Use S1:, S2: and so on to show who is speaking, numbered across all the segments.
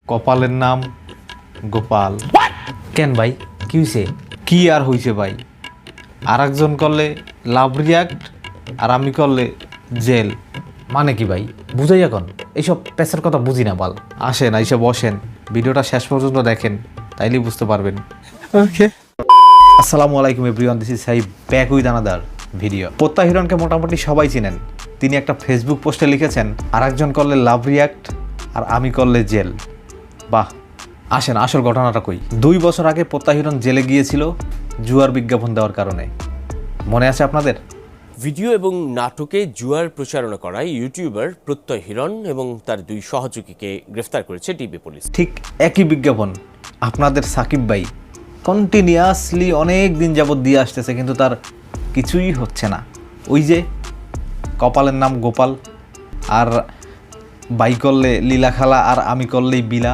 S1: কপালের নাম গোপাল।
S2: কেন ভাই কি হয়েছে?
S1: কি আর হইছে ভাই, আর একজন করলে লাভ রিয়াক্ট আর আমি করলে জেল।
S2: মানে কি ভাই বুঝাই এখন, এইসব পেশার কথা বুঝি না বাল।
S1: আসেন আইসা বসেন, ভিডিওটা শেষ পর্যন্ত দেখেন, তাইলেই বুঝতে পারবেন।
S3: ওকে।
S1: আসসালামু আলাইকুম everyone, this is Saib back with another video. পোত্তা হিরণকে মোটামুটি সবাই চিনেন। তিনি একটা ফেসবুক পোস্টে লিখেছেন, আর একজন করলে লাভ রিয়াক্ট আর আমি করলে জেল। বাহ, আসেন আসল ঘটনাটা কই। 2 বছর আগে পোত্তা হিরণ জেলে গিয়েছিল জুয়ার বিজ্ঞাপন দেওয়ার কারণে। মনে আছে আপনাদের?
S4: ভিডিও এবং নাটকে জুয়ার প্রচারণা করায় ইউটিউবার প্রত্যয় হিরণ এবং তার 2 সহযোগীকে গ্রেফতার করেছে ডিবি পুলিশ।
S1: ঠিক একই বিজ্ঞাপন আপনাদের সাকিব ভাই কন্টিনিউয়াসলি অনেক দিন যাবৎ দিয়ে আসতেছে, কিন্তু তার কিছুই হচ্ছে না। ওই যে কপালের নাম গোপাল, আর বাই করলে লীলা খালা, আর আমি করলেই বিলা।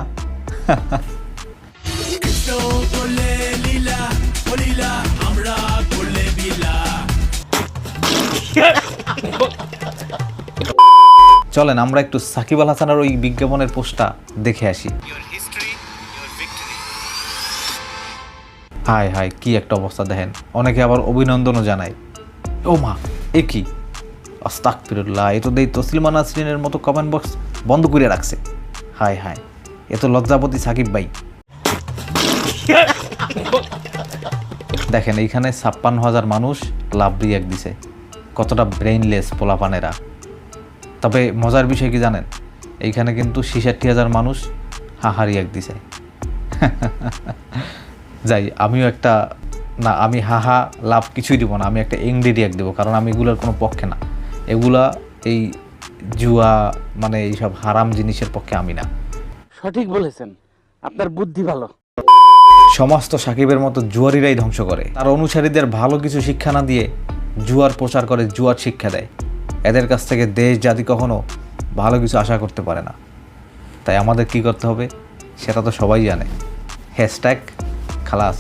S1: চলেন আমরা একটু সাকিব আল হাসানের ওই বিজ্ঞাপনের পোস্টটা দেখে আসি। হায় হায়, কি একটা অবস্থা দেখেন। অনেকে আবার অভিনন্দনও জানায়। ও মা, এ কি, আস্তাগফিরুল্লাহ, এ তো দেই তসলিমা নাসরিনের মতো কমেন্ট বক্স বন্ধ করে রাখছে। হায় হায়, এ তো লজ্জাপতি সাকিব ভাই। দেখেন এইখানে 56,000 মানুষ লাভ রিয়াক্ট দিছে। কতটা ব্রেইনলেস পোলাপানেরা। তবে মজার বিষয় কি জানেন, এইখানে কিন্তু 66,000 মানুষ হাহা রিয়াক্ট দিছে। যাই, আমিও একটা, না আমি হাহা লাভ কিছুই দিব না, আমি একটা এংরি রিয়াক্ট দেবো, কারণ আমি এগুলোর কোনো পক্ষে না। এগুলা এই জুয়া মানে এইসব হারাম জিনিসের পক্ষে আমি না।
S3: সঠিক বলেছেন, আপনার বুদ্ধি ভালো।
S1: সমাজ তো সাকিবের মতো জুয়ারিরাই ধ্বংস করে। তার অনুসারীদের ভালো কিছু শিক্ষা না দিয়ে জুয়ার প্রচার করে, জুয়ার শিক্ষা দেয়। এদের কাছ থেকে দেশ জাতি কখনো ভালো কিছু আশা করতে পারে না। তাই আমাদের কি করতে হবে সেটা তো সবাই জানে। হ্যাশট্যাগ খালাস।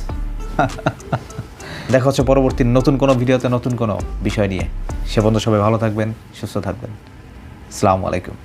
S1: দেখা হচ্ছে পরবর্তী নতুন কোনো ভিডিওতে নতুন কোনো বিষয় নিয়ে। সে পর্যন্ত সবাই ভালো থাকবেন, সুস্থ থাকবেন। আসসালামু আলাইকুম।